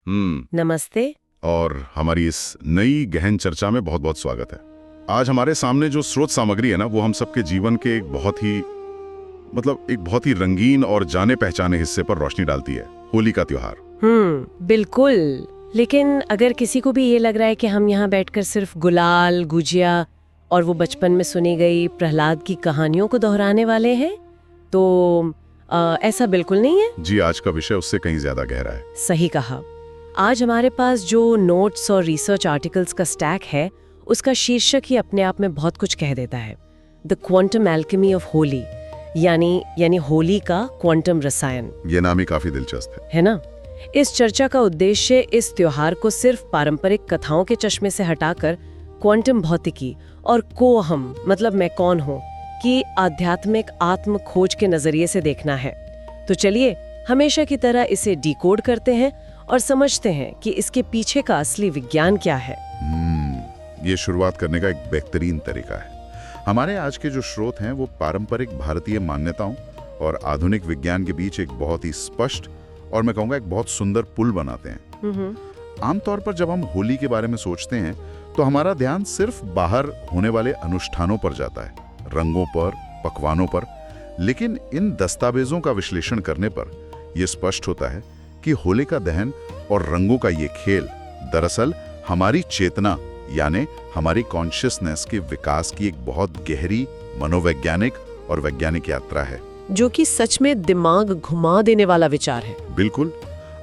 नमस्ते। और हमारी इस नई गहन चर्चा में बहुत बहुत स्वागत है। आज हमारे सामने जो स्रोत सामग्री है ना, वो हम सबके जीवन के एक बहुत ही रंगीन और जाने पहचाने हिस्से पर रोशनी डालती है, होली का त्योहार। बिल्कुल। लेकिन अगर किसी को भी ये लग रहा है कि हम यहाँ बैठकर सिर्फ गुलाल, गुजिया और वो बचपन में सुनी गई प्रहलाद की कहानियों को दोहराने वाले हैं, तो ऐसा बिल्कुल नहीं है। जी, आज का विषय उससे कहीं ज्यादा गहरा है। सही कहा। आज हमारे पास जो नोट्स और रिसर्च आर्टिकल्स का स्टैक है, उसका शीर्षक ही अपने आप में बहुत कुछ कह देता है। The quantum alchemy of Holi, यानी होली का क्वांटम रसायन। ये नाम ही काफी दिलचस्प है ना? इस चर्चा का उद्देश्य इस त्योहार को सिर्फ पारंपरिक कथाओं के चश्मे से हटाकर क्वांटम भौतिकी और कोअहम, मतलब मैं कौन हूँ, की आध्यात्मिक आत्म खोज के नजरिए से देखना है। तो चलिए हमेशा की तरह इसे डिकोड करते हैं और समझते हैं कि इसके पीछे का असली विज्ञान क्या है। ये शुरुआत करने का एक बेहतरीन तरीका है। हमारे आज के जो स्रोत हैं वो पारंपरिक भारतीय मान्यताओं और आधुनिक विज्ञान के बीच एक बहुत ही स्पष्ट और मैं कहूँगा एक बहुत सुंदर पुल बनाते हैं। आमतौर पर जब हम होली के बारे में सोचते हैं तो हमारा ध्यान सिर्फ बाहर होने वाले अनुष्ठानों पर जाता है, रंगों पर, पकवानों पर। लेकिन इन दस्तावेजों का विश्लेषण करने पर यह स्पष्ट होता है कि होलिका दहन और रंगों का ये खेल दरअसल हमारी चेतना यानी हमारी कॉन्शियसनेस के विकास की एक बहुत गहरी मनोवैज्ञानिक और वैज्ञानिक यात्रा है, जो कि सच में दिमाग घुमा देने वाला विचार है। बिल्कुल।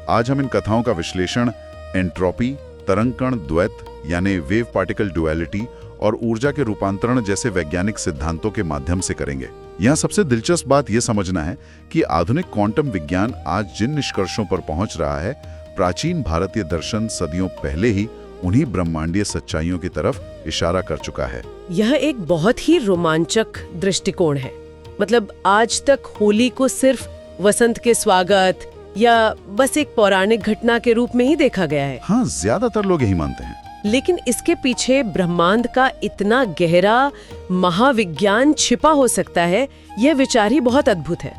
आज हम इन कथाओं का विश्लेषण एंट्रोपी, तरंग कण द्वैत यानी वेव पार्टिकल डुअलिटी और ऊर्जा के रूपांतरण जैसे वैज्ञानिक सिद्धांतों के माध्यम से करेंगे। यहाँ सबसे दिलचस्प बात यह समझना है कि आधुनिक क्वांटम विज्ञान आज जिन निष्कर्षों पर पहुंच रहा है, प्राचीन भारतीय दर्शन सदियों पहले ही उन्हीं ब्रह्मांडीय सच्चाइयों की तरफ इशारा कर चुका है। यह एक बहुत ही रोमांचक दृष्टिकोण है। मतलब आज तक होली को सिर्फ वसंत के स्वागत या बस एक पौराणिक घटना के रूप में ही देखा गया है। हाँ, ज्यादातर लोग यही मानते हैं। लेकिन इसके पीछे ब्रह्मांड का इतना गहरा महाविज्ञान छिपा हो सकता है, यह विचार ही बहुत अद्भुत है।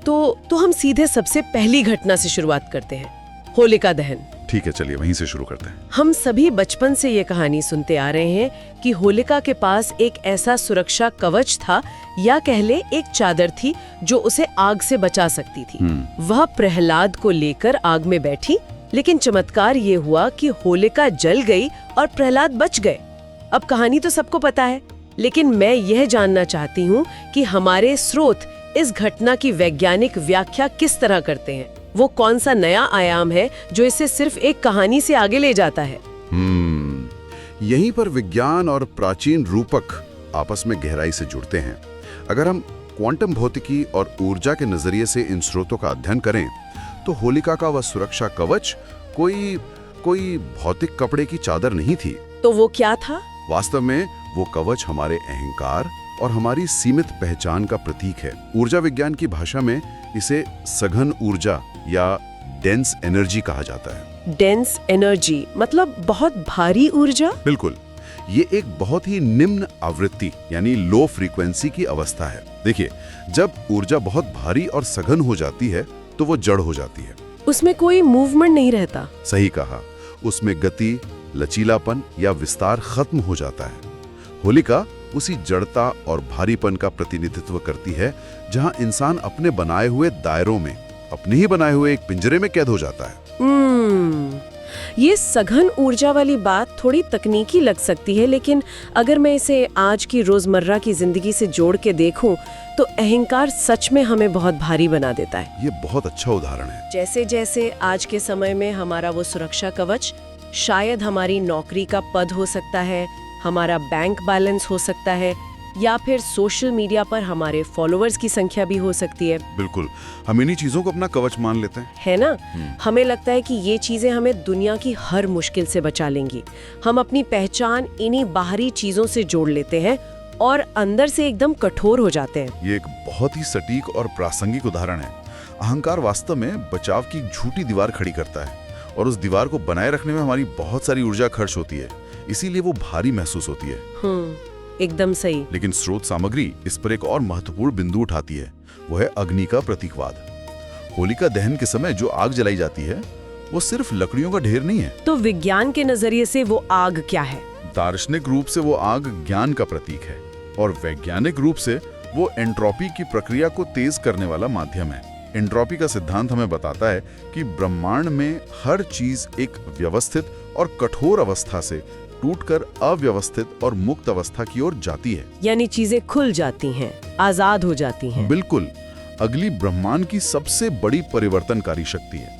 तो हम सीधे सबसे पहली घटना से शुरुआत करते हैं, होलिका दहन। ठीक है, चलिए वहीं से शुरू करते हैं। हम सभी बचपन से ये कहानी सुनते आ रहे हैं कि होलिका के पास एक ऐसा सुरक्षा कवच था, या कह ले एक चादर थी जो उसे आग से बचा सकती थी। वह प्रहलाद को लेकर आग में बैठी, लेकिन चमत्कार ये हुआ कि होलिका जल गई और प्रहलाद बच गए। अब कहानी तो सबको पता है, लेकिन मैं यह जानना चाहती हूँ कि हमारे स्रोत इस घटना की वैज्ञानिक व्याख्या किस तरह करते हैं। वो कौन सा नया आयाम है जो इसे सिर्फ एक कहानी से आगे ले जाता है। यहीं पर विज्ञान और प्राचीन रूपक आपस में गहराई से जुड़ते हैं। अगर हम क्वांटम भौतिकी और ऊर्जा के नजरिए से इन स्रोतों का अध्ययन करें तो होलिका का वह सुरक्षा कवच कोई भौतिक कपड़े की चादर नहीं थी। तो वो क्या था? वास्तव में वो कवच हमारे अहंकार और हमारी सीमित पहचान का प्रतीक है। ऊर्जा विज्ञान की भाषा में इसे सघन ऊर्जा या डेंस एनर्जी कहा जाता है। डेंस एनर्जी मतलब बहुत भारी ऊर्जा? बिल्कुल। ये एक बहुत ही निम्न आवृत्ति यानी लो फ्रीक्वेंसी की अवस्था है। देखिए, जब ऊर्जा बहुत भारी और सघन हो जाती है तो वो जड़ हो जाती है। उसमें कोई मूवमेंट नहीं रहता। सही कहा। उसमें गति, लचीलापन या विस्तार खत्म हो जाता है। होलिका उसी जड़ता और भारीपन का प्रतिनिधित्व करती है जहां इंसान अपने बनाए हुए दायरों में, अपने ही बनाए हुए एक पिंजरे में कैद हो जाता है। ये सघन ऊर्जा वाली बात थोड़ी तकनीकी लग सकती है, लेकिन अगर मैं इसे आज की रोजमर्रा की जिंदगी से जोड़ के देखूं तो अहंकार सच में हमें बहुत भारी बना देता है। ये बहुत अच्छा उदाहरण है। जैसे जैसे आज के समय में हमारा वो सुरक्षा कवच शायद हमारी नौकरी का पद हो सकता है, हमारा बैंक बैलेंस हो सकता है, या फिर सोशल मीडिया पर हमारे फॉलोअर्स की संख्या भी हो सकती है। बिल्कुल, हम इन्हीं चीजों को अपना कवच मान लेते हैं, है ना? हमें लगता है कि ये चीजें हमें दुनिया की हर मुश्किल से बचा लेंगी। हम अपनी पहचान इन्हीं बाहरी चीजों से जोड़ लेते हैं और अंदर से एकदम कठोर हो जाते हैं। ये एक बहुत ही सटीक और प्रासंगिक उदाहरण है। अहंकार वास्तव में बचाव की झूठी दीवार खड़ी करता है और उस दीवार को बनाए रखने में हमारी बहुत सारी ऊर्जा खर्च होती है, इसीलिए वो भारी महसूस होती है। एकदम सही। लेकिन स्रोत सामग्री इस पर एक और महत्वपूर्ण बिंदु उठाती है, वो है अग्नि का प्रतीकवाद। होलिका दहन के समय जो आग जलाई जाती है वो सिर्फ लकड़ियों का ढेर नहीं है। तो विज्ञान के नजरिए से वो आग क्या है? दार्शनिक रूप से वो आग ज्ञान का प्रतीक है और वैज्ञानिक रूप से वो एंट्रोपी की प्रक्रिया को तेज करने वाला माध्यम है। एंट्रोपी का सिद्धांत हमें बताता है कि ब्रह्मांड में हर चीज एक व्यवस्थित और कठोर अवस्था से टूटकर अव्यवस्थित और मुक्त अवस्था की ओर जाती है। यानी चीजें खुल जाती हैं, आजाद हो जाती हैं। बिल्कुल, अगली ब्रह्मांड की सबसे बड़ी परिवर्तनकारी शक्ति है।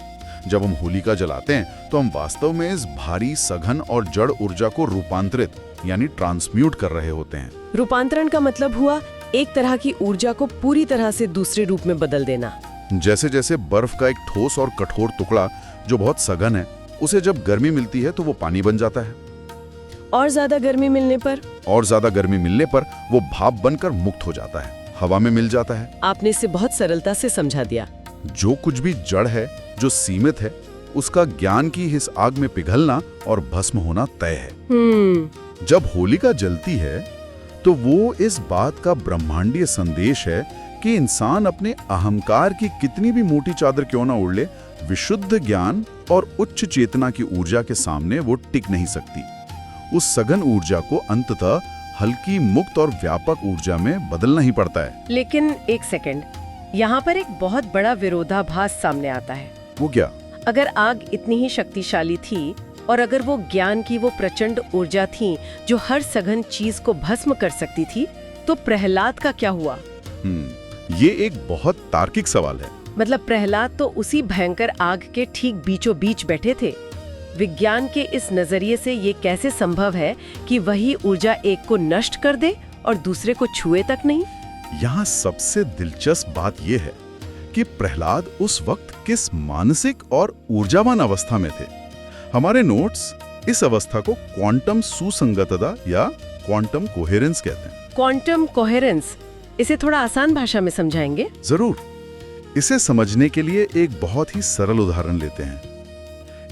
जब हम होलिका जलाते हैं तो हम वास्तव में इस भारी, सघन और जड़ ऊर्जा को रूपांतरित यानी ट्रांसम्यूट कर रहे होते हैं। रूपांतरण का मतलब हुआ एक तरह की ऊर्जा को पूरी तरह से दूसरे रूप में बदल देना। जैसे जैसे बर्फ का एक ठोस और कठोर टुकड़ा जो बहुत सघन है, उसे जब गर्मी मिलती है तो वो पानी बन जाता है। और ज्यादा गर्मी मिलने पर वो भाप बनकर मुक्त हो जाता है, हवा में मिल जाता है। आपने इसे बहुत सरलता से समझा दिया। जो कुछ भी जड़ है, जो सीमित है, उसका ज्ञान की इस आग में पिघलना और भस्म होना तय है। जब होलिका जलती है तो वो इस बात का ब्रह्मांडीय संदेश है कि इंसान अपने अहंकार की कितनी भी मोटी चादर क्यों ना ओढ़ ले, विशुद्ध ज्ञान और उच्च चेतना की ऊर्जा के सामने वो टिक नहीं सकती। उस सघन ऊर्जा को अंततः हल्की, मुक्त और व्यापक ऊर्जा में बदलना ही पड़ता है। लेकिन एक सेकंड, यहाँ पर एक बहुत बड़ा विरोधाभास सामने आता है। वो क्या? अगर आग इतनी ही शक्तिशाली थी और अगर वो ज्ञान की वो प्रचंड ऊर्जा थी जो हर सघन चीज को भस्म कर सकती थी, तो प्रहलाद का क्या हुआ? ये एक बहुत तार्किक सवाल है। मतलब प्रहलाद तो उसी भयंकर आग के ठीक बीचों बीच बैठे थे। विज्ञान के इस नजरिए से ये कैसे संभव है कि वही ऊर्जा एक को नष्ट कर दे और दूसरे को छुए तक नहीं? यहाँ सबसे दिलचस्प बात यह है कि प्रहलाद उस वक्त किस मानसिक और ऊर्जावान अवस्था में थे। हमारे नोट्स इस अवस्था को क्वांटम सुसंगतता या क्वांटम कोहेरेंस कहते हैं। क्वांटम कोहेरेंस, इसे थोड़ा आसान भाषा में समझाएंगे? जरूर। इसे समझने के लिए एक बहुत ही सरल उदाहरण लेते हैं।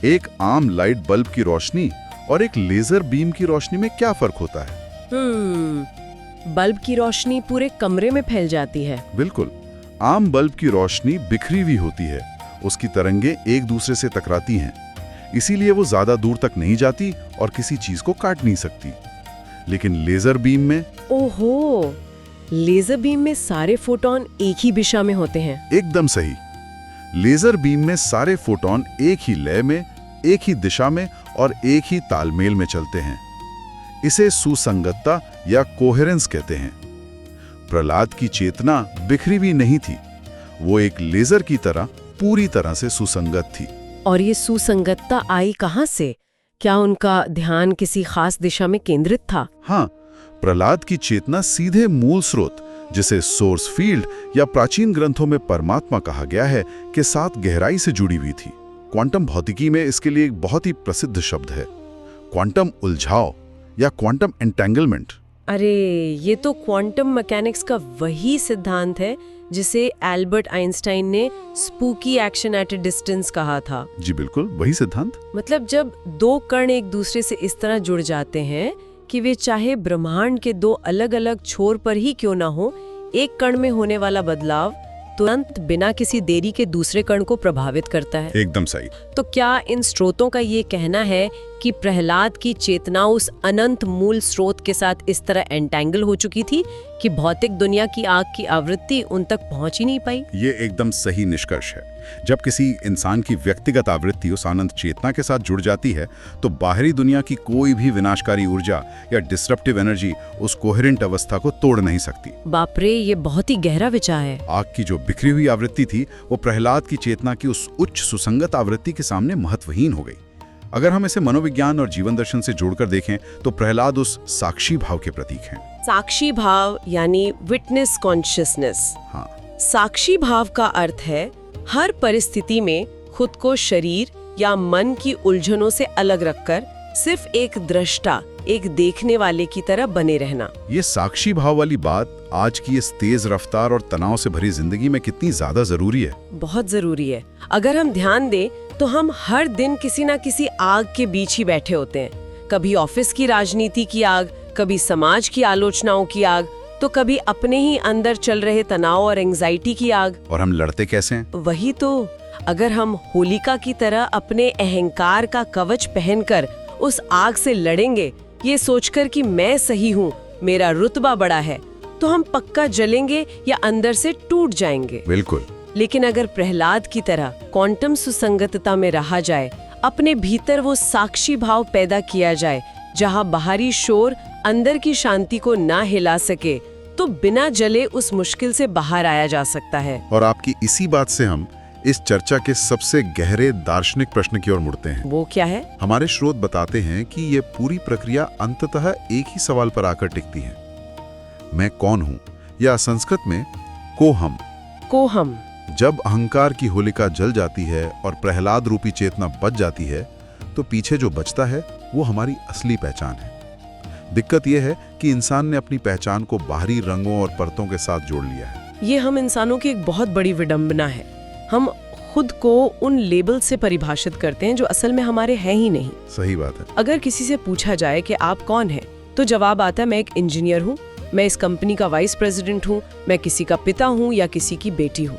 एक आम लाइट बल्ब की रोशनी और एक लेजर बीम की रोशनी में क्या फर्क होता है? बल्ब की रोशनी पूरे कमरे में फैल जाती है। बिल्कुल। आम बल्ब की रोशनी बिखरी हुई होती है, उसकी तरंगें एक दूसरे से टकराती हैं, इसीलिए वो ज्यादा दूर तक नहीं जाती और किसी चीज को काट नहीं सकती। लेकिन लेजर बीम में, ओहो, लेजर बीम में सारे फोटॉन एक ही दिशा में होते हैं। एकदम सही। लेजर बीम में सारे फोटॉन एक ही लय में, एक ही दिशा में और एक ही तालमेल में चलते हैं। इसे सुसंगतता या कोहेरेंस कहते हैं। प्रहलाद की चेतना बिखरी हुई नहीं थी, वो एक लेजर की तरह पूरी तरह से सुसंगत थी। और ये सुसंगतता आई कहाँ से? क्या उनका ध्यान किसी खास दिशा में केंद्रित था? हाँ, प्रहलाद की चेतना सीधे मूल स्रोत, जिसे सोर्स फील्ड या प्राचीन ग्रंथों में परमात्मा कहा गया है, के साथ गहराई से जुड़ी हुई थी। क्वांटम भौतिकी में इसके लिए एक बहुत ही प्रसिद्ध शब्द है, क्वांटम उलझाव या क्वांटम एंटेंगलमेंट। अरे, ये तो क्वांटम मैकेनिक्स का वही सिद्धांत है जिसे एल्बर्ट आइंस्टाइन ने spooky action at a distance कहा था। जी बिल्कुल, वही सिद्धांत। मतलब जब दो कण एक दूसरे से इस तरह जुड़ जाते हैं कि वे चाहे ब्रह्मांड के दो अलग अलग छोर पर ही क्यों ना हो, एक कण में होने वाला बदलाव तुरंत बिना किसी देरी के दूसरे कण को प्रभावित करता है। एकदम सही। तो क्या इन स्रोतों का ये कहना है कि प्रहलाद की चेतना उस अनंत मूल स्रोत के साथ इस तरह एंटेंगल हो चुकी थी कि भौतिक दुनिया की आग की आवृत्ति उन तक पहुंच ही नहीं पाई? ये एकदम सही निष्कर्ष है। जब किसी इंसान की व्यक्तिगत आवृत्ति उस अनंत चेतना के साथ जुड़ जाती है तो बाहरी दुनिया की कोई भी विनाशकारी ऊर्जा या डिसरप्टिव एनर्जी उस कोहेरेंट अवस्था को तोड़ नहीं सकती। बाप रे, ये बहुत ही गहरा विचार है। आग की जो बिखरी हुई आवृत्ति थी वो प्रहलाद की चेतना की उस उच्च सुसंगत आवृत्ति के सामने महत्वहीन हो गई। अगर हम इसे मनोविज्ञान और जीवन दर्शन से जोड़कर देखें तो प्रहलाद उस साक्षी भाव के प्रतीक हैं। साक्षी भाव यानी विटनेस कॉन्शियसनेस। हाँ। साक्षी भाव का अर्थ है हर परिस्थिति में खुद को शरीर या मन की उलझनों से अलग रखकर सिर्फ एक दृष्टा, एक देखने वाले की तरह बने रहना। ये साक्षी भाव वाली बात आज की इस तेज रफ्तार और तनाव से भरी जिंदगी में कितनी ज्यादा जरूरी है। बहुत जरूरी है। अगर हम ध्यान दें तो हम हर दिन किसी ना किसी आग के बीच ही बैठे होते हैं। कभी ऑफिस की राजनीति की आग, कभी समाज की आलोचनाओं की आग, तो कभी अपने ही अंदर चल रहे तनाव और एंजाइटी की आग। और हम लड़ते कैसे हैं? वही तो, अगर हम होलिका की तरह अपने अहंकार का कवच पहनकर उस आग से लड़ेंगे, ये सोचकर कि मैं सही हूँ, मेरा रुतबा बड़ा है, तो हम पक्का जलेंगे या अंदर से टूट जाएंगे। बिल्कुल। लेकिन अगर प्रहलाद की तरह क्वांटम सुसंगतता में रहा जाए, अपने भीतर वो साक्षी भाव पैदा किया जाए जहाँ बाहरी शोर अंदर की शांति को ना हिला सके, तो बिना जले उस मुश्किल से बाहर आया जा सकता है। और आपकी इसी बात से हम इस चर्चा के सबसे गहरे दार्शनिक प्रश्न की ओर मुड़ते हैं। वो क्या है? हमारे स्रोत बताते हैं कि ये पूरी प्रक्रिया अंततः एक ही सवाल पर आकर टिकती है, मैं कौन हूं, या संस्कृत में कोहम। कोहम। जब अहंकार की होलिका जल जाती है और प्रहलाद रूपी चेतना बच जाती है, तो पीछे जो बचता है वो हमारी असली पहचान है। दिक्कत यह है कि इंसान ने अपनी पहचान को बाहरी रंगों और परतों के साथ जोड़ लिया है। ये हम इंसानों की एक बहुत बड़ी विडंबना है। हम खुद को उन लेबल से परिभाषित करते हैं जो असल में हमारे हैं ही नहीं। सही बात है। अगर किसी से पूछा जाए कि आप कौन हैं, तो जवाब आता है मैं एक इंजीनियर हूँ, मैं इस कंपनी का वाइस प्रेसिडेंट हूँ, मैं किसी का पिता हूँ या किसी की बेटी हूँ।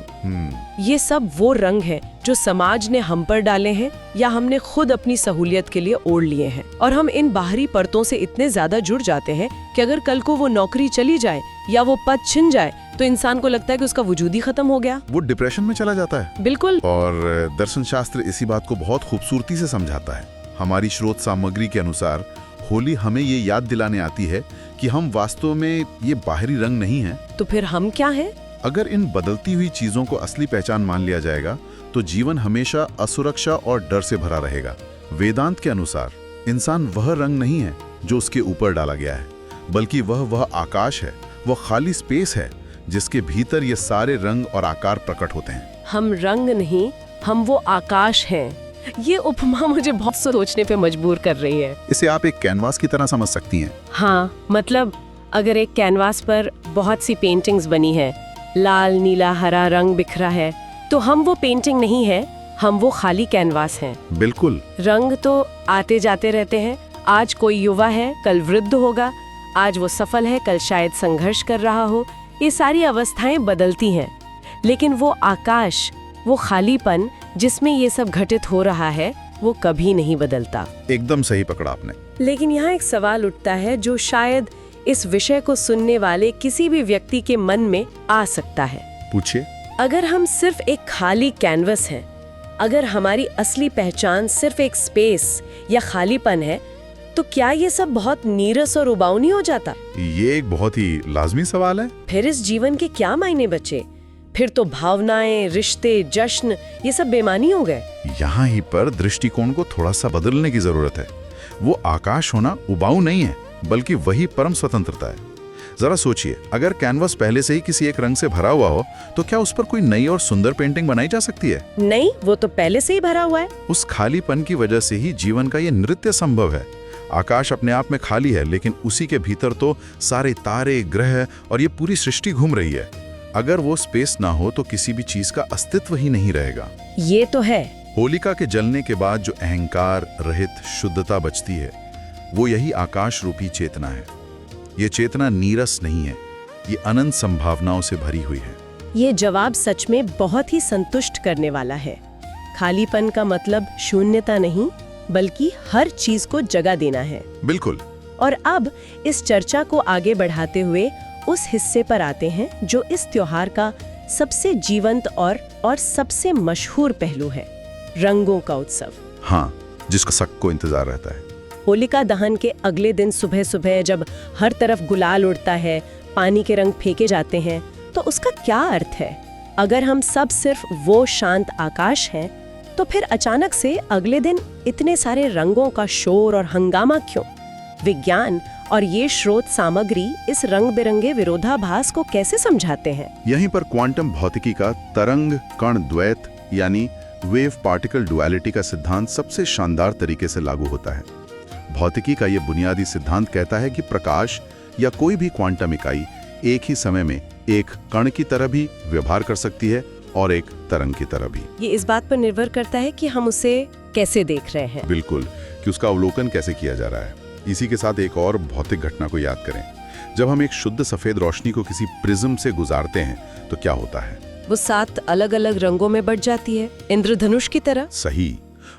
ये सब वो रंग हैं जो समाज ने हम पर डाले हैं या हमने खुद अपनी सहूलियत के लिए ओढ़ लिए हैं। और हम इन बाहरी परतों से इतने ज्यादा जुड़ जाते हैं कि अगर कल को वो नौकरी चली जाए या वो पद छिन जाए, तो इंसान को लगता है कि उसका वजूद ही खत्म हो गया। वो डिप्रेशन में चला जाता है। बिल्कुल। और दर्शन शास्त्र इसी बात को बहुत खूबसूरती से समझाता है। हमारी स्रोत सामग्री के अनुसार होली हमें ये याद दिलाने आती है कि हम वास्तव में ये बाहरी रंग नहीं हैं। तो फिर हम क्या हैं? अगर इन बदलती हुई चीजों को असली पहचान मान लिया जाएगा, तो जीवन हमेशा असुरक्षा और डर से भरा रहेगा। वेदांत के अनुसार इंसान वह रंग नहीं है जो उसके ऊपर डाला गया है, बल्कि वह आकाश है, वह खाली स्पेस है जिसके भीतर ये सारे रंग और आकार प्रकट होते हैं। हम रंग नहीं, हम वो आकाश हैं। ये उपमा मुझे बहुत सोचने पे मजबूर कर रही है। इसे आप एक कैनवास की तरह समझ सकती हैं। हाँ, मतलब अगर एक कैनवास पर बहुत सी पेंटिंग्स बनी है, लाल नीला हरा रंग बिखरा है, तो हम वो पेंटिंग नहीं है, हम वो खाली कैनवास हैं। बिल्कुल। रंग तो आते जाते रहते हैं। आज कोई युवा है, कल वृद्ध होगा, आज वो सफल है, कल शायद संघर्ष कर रहा हो। ये सारी अवस्थाएं बदलती हैं, लेकिन वो आकाश, वो खालीपन जिसमें ये सब घटित हो रहा है, वो कभी नहीं बदलता। एकदम सही पकड़ा आपने। लेकिन यहाँ एक सवाल उठता है जो शायद इस विषय को सुनने वाले किसी भी व्यक्ति के मन में आ सकता है। पूछिए। अगर हम सिर्फ एक खाली कैनवस हैं, अगर हमारी असली पहचान सिर्फ एक स्पेस या खालीपन है, तो क्या ये सब बहुत नीरस और उबाऊ नहीं हो जाता? ये एक बहुत ही लाजमी सवाल है। फिर इस जीवन के क्या मायने बचे? फिर तो भावनाएं, रिश्ते, जश्न, ये सब बेमानी हो गए। यहाँ ही पर दृष्टिकोण को थोड़ा सा बदलने की जरूरत है। वो आकाश होना उबाऊ नहीं है, बल्कि वही परम स्वतंत्रता है। जरा सोचिए, अगर कैनवस पहले से ही किसी एक रंग से भरा हुआ हो, तो क्या उस पर कोई नई और सुंदर पेंटिंग बनाई जा सकती है? नहीं, वो तो पहले से ही भरा हुआ है। उस खालीपन की वजह से ही जीवन का ये नृत्य संभव है। आकाश अपने आप में खाली है, लेकिन उसी के भीतर तो सारे तारे, ग्रह और ये पूरी सृष्टि घूम रही है। अगर वो स्पेस ना हो तो किसी भी चीज का अस्तित्व ही नहीं रहेगा। ये तो है। होलिका के जलने के बाद जो अहंकार रहित शुद्धता बचती है, वो यही आकाश रूपी चेतना है। ये चेतना नीरस नहीं है, ये अनंत संभावनाओं से भरी हुई है। ये जवाब सच में बहुत ही संतुष्ट करने वाला है। खालीपन का मतलब शून्यता नहीं, बल्कि हर चीज को जगह देना है। बिल्कुल। और अब इस चर्चा को आगे बढ़ाते हुए उस हिस्से पर आते हैं जो इस त्योहार का सबसे जीवंत और सबसे मशहूर पहलू है, रंगों का उत्सव। हाँ, जिसका सबको इंतजार रहता है। होलिका दहन के अगले दिन सुबह सुबह जब हर तरफ गुलाल उड़ता है, पानी के रंग फेंके जाते हैं, तो उसका क्या अर्थ है? अगर हम सब सिर्फ वो शांत आकाश हैं, तो फिर अचानक से अगले दिन इतने सारे रंगों का शोर और हंगामा क्यों? विज्ञान और ये स्रोत सामग्री इस रंग बिरंगे विरोधाभास को कैसे समझाते हैं? यहीं पर क्वांटम भौतिकी का तरंग कण द्वैत यानी वेव पार्टिकल डुअलिटी का सिद्धांत सबसे शानदार तरीके से लागू होता है। भौतिकी का ये बुनियादी सिद्धांत कहता है कि प्रकाश या कोई भी क्वांटम इकाई एक ही समय में एक कण की तरह भी व्यवहार कर सकती है और एक तरंग की तरह भी। ये इस बात पर निर्भर करता है कि हम उसे कैसे देख रहे हैं। बिल्कुल, कि उसका अवलोकन कैसे किया जा रहा है। इसी के साथ एक और भौतिक घटना को याद करें। जब हम एक शुद्ध सफेद रोशनी को किसी प्रिज्म से गुजारते हैं तो क्या होता है? वो 7 अलग-अलग रंगों में बट जाती है, इंद्रधनुष की तरह। सही।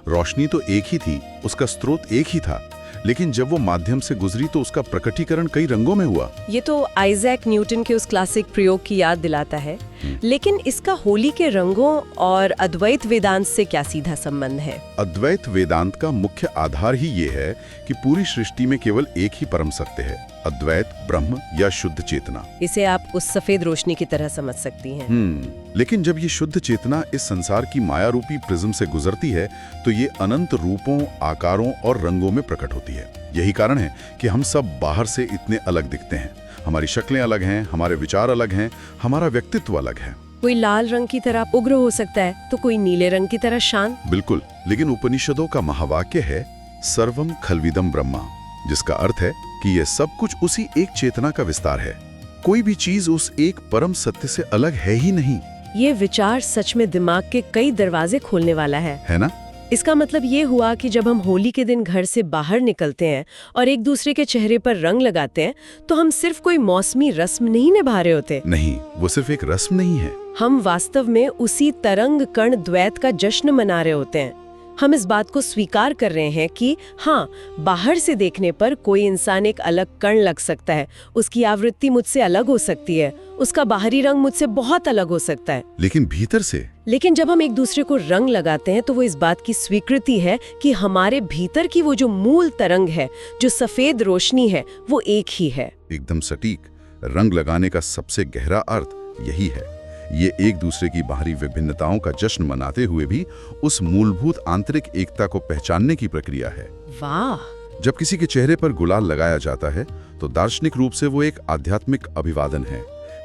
रोशनी तो एक ही थी, उसका स्रोत एक ही था, लेकिन जब वो माध्यम से गुजरी तो उसका प्रकटीकरण कई रंगों में हुआ। ये तो आइजैक न्यूटन के उस क्लासिक प्रयोग की याद दिलाता है। लेकिन इसका होली के रंगों और अद्वैत वेदांत से क्या सीधा संबंध है? अद्वैत वेदांत का मुख्य आधार ही ये है कि पूरी सृष्टि में केवल एक ही परम सत्य है, अद्वैत ब्रह्म या शुद्ध चेतना। इसे आप उस सफेद रोशनी की तरह समझ सकती हैं। लेकिन जब ये शुद्ध चेतना इस संसार की माया रूपी प्रिज्म से गुजरती है तो ये अनंत रूपों, आकारों और रंगों में प्रकट होती है। यही कारण है कि हम सब बाहर से इतने अलग दिखते हैं। हमारी शक्लें अलग हैं, हमारे विचार अलग हैं, हमारा व्यक्तित्व अलग है। कोई लाल रंग की तरह उग्र हो सकता है तो कोई नीले रंग की तरह शांत। बिल्कुल, लेकिन उपनिषदों का महावाक्य है सर्वम खल्विदम ब्रह्मा, जिसका अर्थ है कि यह सब कुछ उसी एक चेतना का विस्तार है। कोई भी चीज उस एक परम सत्य से अलग है ही नहीं। ये विचार सच में दिमाग के कई दरवाजे खोलने वाला है ना? इसका मतलब ये हुआ कि जब हम होली के दिन घर से बाहर निकलते हैं और एक दूसरे के चेहरे पर रंग लगाते हैं तो हम सिर्फ कोई मौसमी रस्म नहीं निभा रहे होते। नहीं, वो सिर्फ एक रस्म नहीं है। हम वास्तव में उसी तरंग कण द्वैत का जश्न मना रहे होते हैं। हम इस बात को स्वीकार कर रहे हैं कि हाँ, बाहर से देखने पर कोई इंसान एक अलग कण लग सकता है, उसकी आवृत्ति मुझसे अलग हो सकती है, उसका बाहरी रंग मुझसे बहुत अलग हो सकता है, लेकिन भीतर से। लेकिन जब हम एक दूसरे को रंग लगाते हैं तो वो इस बात की स्वीकृति है कि हमारे भीतर की वो जो मूल तरंग है, जो सफेद रोशनी है, वो एक ही है। एकदम सटीक। रंग लगाने का सबसे गहरा अर्थ यही है। ये एक दूसरे की बाहरी विभिन्नताओं का जश्न मनाते हुए भी उस मूलभूत आंतरिक एकता को पहचानने की प्रक्रिया है। वाह! जब किसी के चेहरे पर गुलाल लगाया जाता है तो दार्शनिक रूप से वो एक आध्यात्मिक अभिवादन है।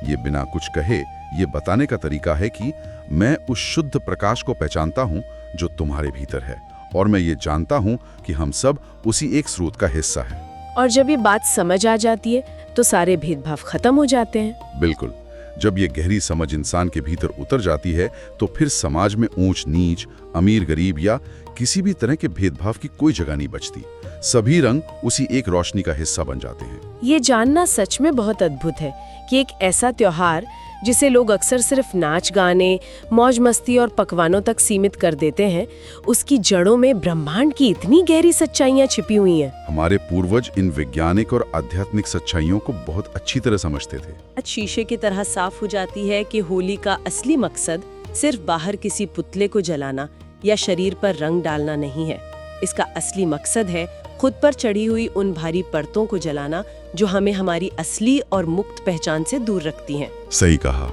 ये बिना कुछ कहे ये बताने का तरीका है कि मैं उस शुद्ध प्रकाश को पहचानता हूँ जो तुम्हारे भीतर है, और मैं ये जानता हूँ कि हम सब उसी एक स्रोत का हिस्सा है। और जब ये बात समझ आ जाती है तो सारे भेदभाव खत्म हो जाते हैं। बिल्कुल। जब ये गहरी समझ इंसान के भीतर उतर जाती है तो फिर समाज में ऊंच नीच, अमीर गरीब या किसी भी तरह के भेदभाव की कोई जगह नहीं बचती। सभी रंग उसी एक रोशनी का हिस्सा बन जाते हैं। ये जानना सच में बहुत अद्भुत है कि एक ऐसा त्योहार जिसे लोग अक्सर सिर्फ नाच गाने, मौज मस्ती और पकवानों तक सीमित कर देते हैं, उसकी जड़ों में ब्रह्मांड की इतनी गहरी सच्चाइयां छिपी हुई हैं। हमारे पूर्वज इन वैज्ञानिक और आध्यात्मिक सच्चाइयों को बहुत अच्छी तरह समझते थे। आज शीशे की तरह साफ हो जाती है कि होली का असली मकसद सिर्फ बाहर किसी पुतले को जलाना या शरीर पर रंग डालना नहीं है। इसका असली मकसद है खुद पर चढ़ी हुई उन भारी परतों को जलाना जो हमें हमारी असली और मुक्त पहचान से दूर रखती हैं। सही कहा।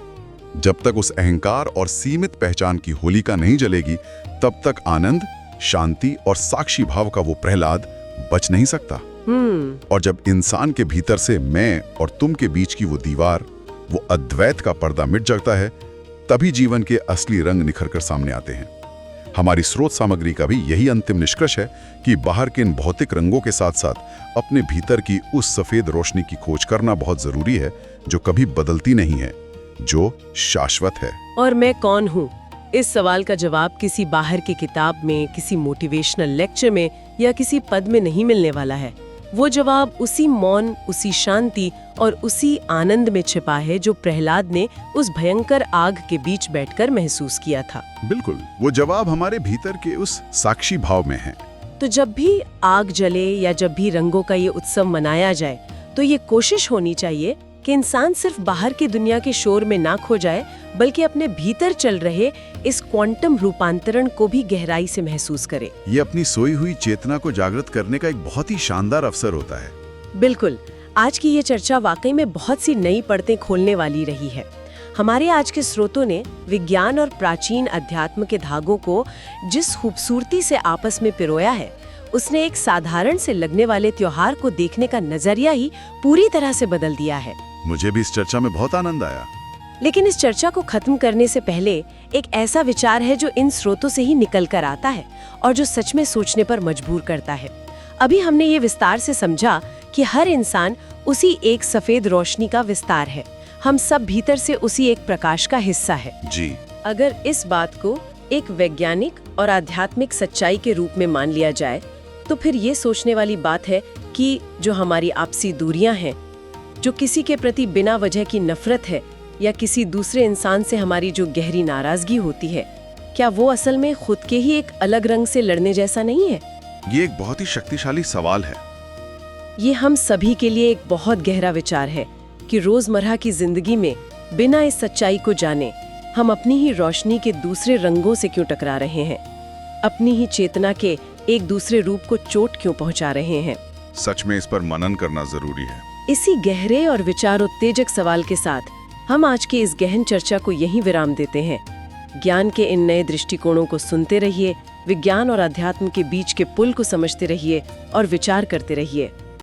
जब तक उस अहंकार और सीमित पहचान की होलिका नहीं जलेगी, तब तक आनंद, शांति और साक्षी भाव का वो प्रहलाद बच नहीं सकता। और जब इंसान के भीतर से मैं और तुम के बीच की वो दीवार, वो अद्वैत का पर्दा मिट जाता है, तभी जीवन के असली रंग निखर कर सामने आते हैं। हमारी स्रोत सामग्री का भी यही अंतिम निष्कर्ष है कि बाहर के इन भौतिक रंगों के साथ साथ अपने भीतर की उस सफेद रोशनी की खोज करना बहुत जरूरी है, जो कभी बदलती नहीं है, जो शाश्वत है। और मैं कौन हूँ? इस सवाल का जवाब किसी बाहर की किताब में, किसी मोटिवेशनल लेक्चर में या किसी पद में नहीं मिलने वाला है। वो जवाब उसी मौन, उसी शांति और उसी आनंद में छिपा है जो प्रहलाद ने उस भयंकर आग के बीच बैठकर महसूस किया था। बिल्कुल, वो जवाब हमारे भीतर के उस साक्षी भाव में है। तो जब भी आग जले या जब भी रंगों का ये उत्सव मनाया जाए, तो ये कोशिश होनी चाहिए कि इंसान सिर्फ बाहर की दुनिया के शोर में ना खो जाए, बल्कि अपने भीतर चल रहे इस क्वांटम रूपांतरण को भी गहराई से महसूस करे। ये अपनी सोई हुई चेतना को जागृत करने का एक बहुत ही शानदार अवसर होता है। बिल्कुल। आज की ये चर्चा वाकई में बहुत सी नई परतें खोलने वाली रही है। हमारे आज के स्रोतों ने विज्ञान और प्राचीन अध्यात्म के धागों को जिस खूबसूरती से आपस में पिरोया है, उसने एक साधारण से लगने वाले त्योहार को देखने का नजरिया ही पूरी तरह से बदल दिया है। मुझे भी इस चर्चा में बहुत आनंद आया। लेकिन इस चर्चा को खत्म करने से पहले एक ऐसा विचार है जो इन स्रोतों से ही निकल कर आता है और जो सच में सोचने पर मजबूर करता है। अभी हमने ये विस्तार से समझा कि हर इंसान उसी एक सफेद रोशनी का विस्तार है। हम सब भीतर से उसी एक प्रकाश का हिस्सा है। जी। अगर इस बात को एक वैज्ञानिक और आध्यात्मिक सच्चाई के रूप में मान लिया जाए, तो फिर ये सोचने वाली बात है कि जो हमारी आपसी दूरियां हैं, जो किसी के प्रति बिना वजह की नफरत है या किसी दूसरे इंसान से हमारी जो गहरी नाराजगी होती है, क्या वो असल में खुद के ही एक अलग रंग से लड़ने जैसा नहीं है? ये एक बहुत ही शक्तिशाली सवाल है। ये हम सभी के लिए एक बहुत गहरा विचार है कि रोजमर्रा की जिंदगी में बिना इस सच्चाई को जाने हम अपनी ही रोशनी के दूसरे रंगों से क्यों टकरा रहे हैं, अपनी ही चेतना के एक दूसरे रूप को चोट क्यों पहुंचा रहे हैं। सच में इस पर मनन करना जरूरी है। इसी गहरे और विचारोत्तेजक सवाल के साथ हम आज की इस गहन चर्चा को यहीं विराम देते हैं। ज्ञान के इन नए दृष्टिकोणों को सुनते रहिए, विज्ञान और अध्यात्म के बीच के पुल को समझते रहिए और विचार करते रहिए।